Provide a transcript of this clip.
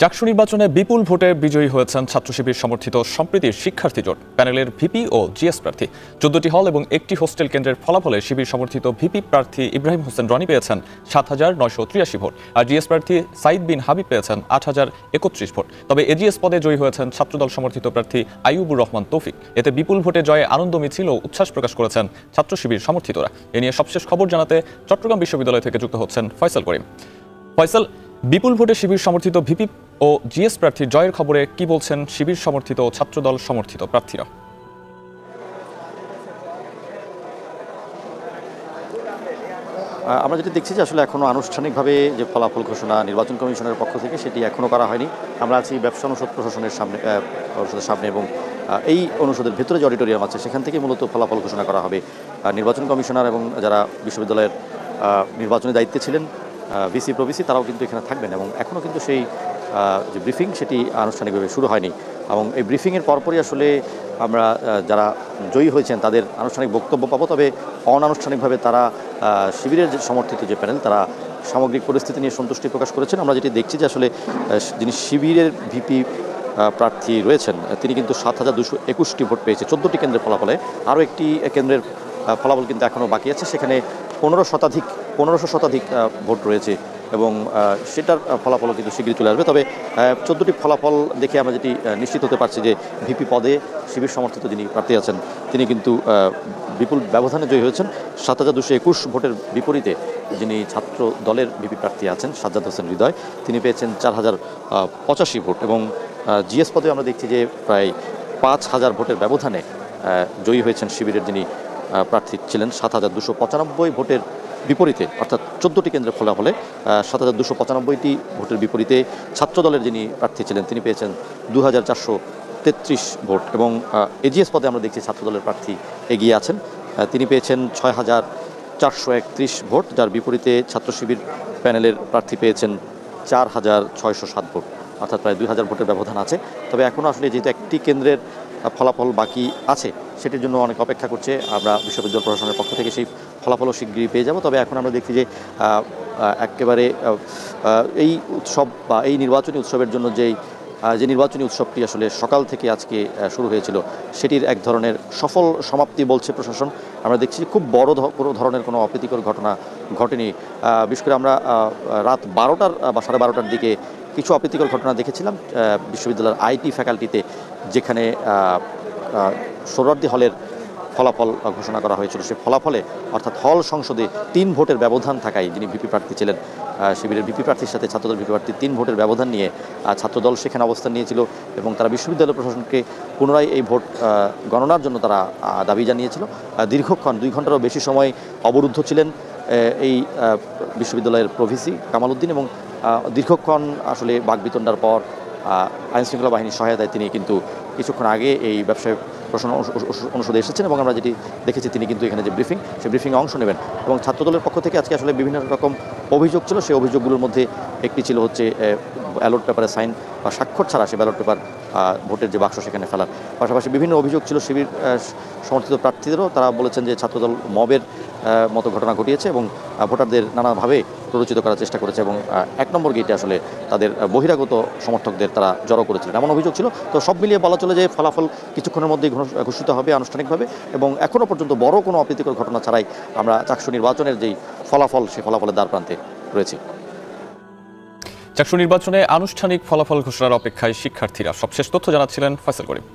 চাকসু নির্বাচনে বিপুল ভোটে বিজয়ী হয়েছেন ছাত্র শিবির সমর্থিত সম্প্রীতির শিক্ষার্থী জোট প্যানেলের ভিপি ও জিএস প্রার্থী। 14টি হল এবং একটি হোস্টেল কেন্দ্রের ফলাফলে শিবির সমর্থিত ভিপি প্রার্থী ইব্রাহিম হোসেন রনি পেয়েছেন ৭,৯৮৩ ভোট, আর জিএস প্রার্থী সাইদ বিন হাবিব পেয়েছেন ৮,০৩১ ভোট। তবে এজিএস পদে জয়ী হয়েছেন ছাত্রদল সমর্থিত প্রার্থী আইয়ুবুর রহমান তৌফিক। এতে বিপুল ভোটে জয়ে আনন্দ মিছিল ও উচ্ছ্বাস প্রকাশ করেছেন ছাত্র শিবির সমর্থিতরা। এ নিয়ে সবশেষ খবর জানাতে চট্টগ্রাম বিশ্ববিদ্যালয় থেকে যুক্ত হচ্ছেন ফয়সাল করিম। ফয়সাল, বিপুল ভোটে শিবির সমর্থিত ভিপি ও জিএস প্রার্থীর জয়ের খবরে কি বলছেন শিবির সমর্থিত ও ছাত্রদল সমর্থিত প্রার্থীরা? আমরা যেটি দেখছি যে আসলে এখনো আনুষ্ঠানিকভাবে যে ফলাফল ঘোষণা নির্বাচন কমিশনের পক্ষ থেকে সেটি এখনো করা হয়নি। আমরা আছি ব্যবসা অনুষদ প্রশাসনের সামনে এবং এই অনুষদের ভেতরে যে অডিটোরিয়াম আছে সেখান থেকে মূলত ফলাফল ঘোষণা করা হবে। নির্বাচন কমিশনার এবং যারা বিশ্ববিদ্যালয়ের নির্বাচনের দায়িত্বে ছিলেন ভিসি প্রভিসি তারাও কিন্তু এখানে থাকবেন এবং এখনও কিন্তু সেই যে ব্রিফিং সেটি আনুষ্ঠানিকভাবে শুরু হয়নি এবং এই ব্রিফিংয়ের পরপরই আসলে আমরা যারা জয়ী হয়েছেন তাদের আনুষ্ঠানিক বক্তব্য পাবো। তবে অনানুষ্ঠানিকভাবে তারা শিবিরের যে সমর্থিত যে প্যানেল তারা সামগ্রিক পরিস্থিতি নিয়ে সন্তুষ্টি প্রকাশ করেছেন। আমরা যেটি দেখছি যে আসলে যিনি শিবিরের ভিপি প্রার্থী রয়েছেন তিনি কিন্তু ৭,২২১টি ভোট পেয়েছে 14টি কেন্দ্রের ফলাফলে। আরও একটি কেন্দ্রের ফলাফল কিন্তু এখনও বাকি আছে, সেখানে 1500 শতাধিক ভোট রয়েছে এবং সেটার ফলাফলও কিন্তু শীঘ্রই চলে আসবে। তবে 14টি ফলাফল দেখে আমরা যেটি নিশ্চিত হতে পারছি যে ভিপি পদে শিবির সমর্থিত যিনি প্রার্থী আছেন তিনি কিন্তু বিপুল ব্যবধানে জয়ী হয়েছেন। ৭,২২১ ভোটের বিপরীতে যিনি ছাত্র দলের ভিপি প্রার্থী আছেন সাজ্জাদ হোসেন হৃদয় তিনি পেয়েছেন ৪,০৮৫ ভোট এবং জিএস পদে আমরা দেখছি যে প্রায় ৫,০০০ ভোটের ব্যবধানে জয়ী হয়েছেন শিবিরের যিনি প্রার্থী ছিলেন ৭,২৯৫ ভোটের বিপরীতে, অর্থাৎ 14টি কেন্দ্রের ফলাফলে ৭,২৯৫টি ভোটের বিপরীতে ছাত্রদলের যিনি প্রার্থী ছিলেন তিনি পেয়েছেন ২,৪33 ভোট এবং এজিএস পদে আমরা দেখছি ছাত্রদলের প্রার্থী এগিয়ে আছেন, তিনি পেয়েছেন ৬,৪৩১ ভোট, যার বিপরীতে ছাত্র শিবির প্যানেলের প্রার্থী পেয়েছেন ৪,৬০৭ ভোট, অর্থাৎ প্রায় ২,০০০ ভোটের ব্যবধান আছে। তবে এখনও আসলে যেহেতু একটি কেন্দ্রের ফলাফল বাকি আছে সেটির জন্য অনেক অপেক্ষা করছে। আমরা বিশ্ববিদ্যালয় প্রশাসনের পক্ষ থেকে সেই ফলাফলও শীঘ্রই পেয়ে যাব। তবে এখন আমরা দেখছি যে একেবারে এই উৎসব বা এই নির্বাচনী উৎসবের জন্য যে নির্বাচনী উৎসবটি আসলে সকাল থেকে আজকে শুরু হয়েছিল সেটির এক ধরনের সফল সমাপ্তি বলছে প্রশাসন। আমরা দেখছি খুব বড় ধরনের কোনো অপ্রীতিকর ঘটনা ঘটেনি। বিশেষ করে আমরা রাত 12টার বা 12:30টার দিকে কিছু অপ্রীতিকর ঘটনা দেখেছিলাম বিশ্ববিদ্যালয়ের আইটি ফ্যাকাল্টিতে, যেখানে সোহরাওয়ার্দী হলের ফলাফল ঘোষণা করা হয়েছিল। সে ফলাফলে অর্থাৎ হল সংসদে 3 ভোটের ব্যবধান থাকায় যিনি ভিপি প্রার্থী ছিলেন শিবিরের ভিপি প্রার্থীর সাথে ছাত্রদল ভিপি প্রার্থী 3 ভোটের ব্যবধান নিয়ে ছাত্রদল সেখানে অবস্থান নিয়েছিল এবং তারা বিশ্ববিদ্যালয় প্রশাসনকে পুনরায় এই ভোট গণনার জন্য তারা দাবি জানিয়েছিল। দীর্ঘক্ষণ 2 ঘন্টারও বেশি সময় অবরুদ্ধ ছিলেন এই বিশ্ববিদ্যালয়ের প্রভিসি কামাল উদ্দিন এবং দীর্ঘক্ষণ আসলে বাকবিতণ্ডার পর আইনশৃঙ্খলা বাহিনীর সহায়তায় তিনি কিন্তু কিছুক্ষণ আগে এই ব্যবসায় প্রশাসন অনুষদে এসেছেন এবং আমরা যেটি দেখেছি তিনি কিন্তু এখানে যে ব্রিফিং সেই ব্রিফিংয়ে অংশ নেবেন এবং ছাত্রদলের পক্ষ থেকে আজকে আসলে বিভিন্ন রকম অভিযোগ ছিল। সেই অভিযোগগুলোর মধ্যে একটি ছিল হচ্ছে ব্যালট পেপারে সাইন বা স্বাক্ষর ছাড়া সে ব্যালট পেপার ভোটের যে বাক্স সেখানে ফেলার পাশাপাশি বিভিন্ন অভিযোগ ছিল শিবির সমর্থিত প্রার্থীদেরও। তারা বলেছেন যে ছাত্রদল মবের মতো ঘটনা ঘটিয়েছে এবং ভোটারদের নানাভাবে প্ররোচিত করার চেষ্টা করেছে এবং 1 নম্বর গেটে আসলে তাদের বহিরাগত সমর্থকদের তারা জড়ো করেছিলেন এমন অভিযোগ ছিল। তো সব মিলিয়ে বলা চলে যে ফলাফল কিছুক্ষণের মধ্যেই ঘোষিত হবে আনুষ্ঠানিকভাবে এবং এখনও পর্যন্ত বড় কোনো অপ্রীতিকর ঘটনা ছাড়াই আমরা চাকসু নির্বাচনের যেই ফলাফল সেই ফলাফলের দ্বারপ্রান্তে রয়েছি। চাকসু নির্বাচনে আনুষ্ঠানিক ফলাফল ঘোষণার অপেক্ষায় শিক্ষার্থীরা। সবশেষ তথ্য জানাচ্ছিলেন ফয়সাল করিম।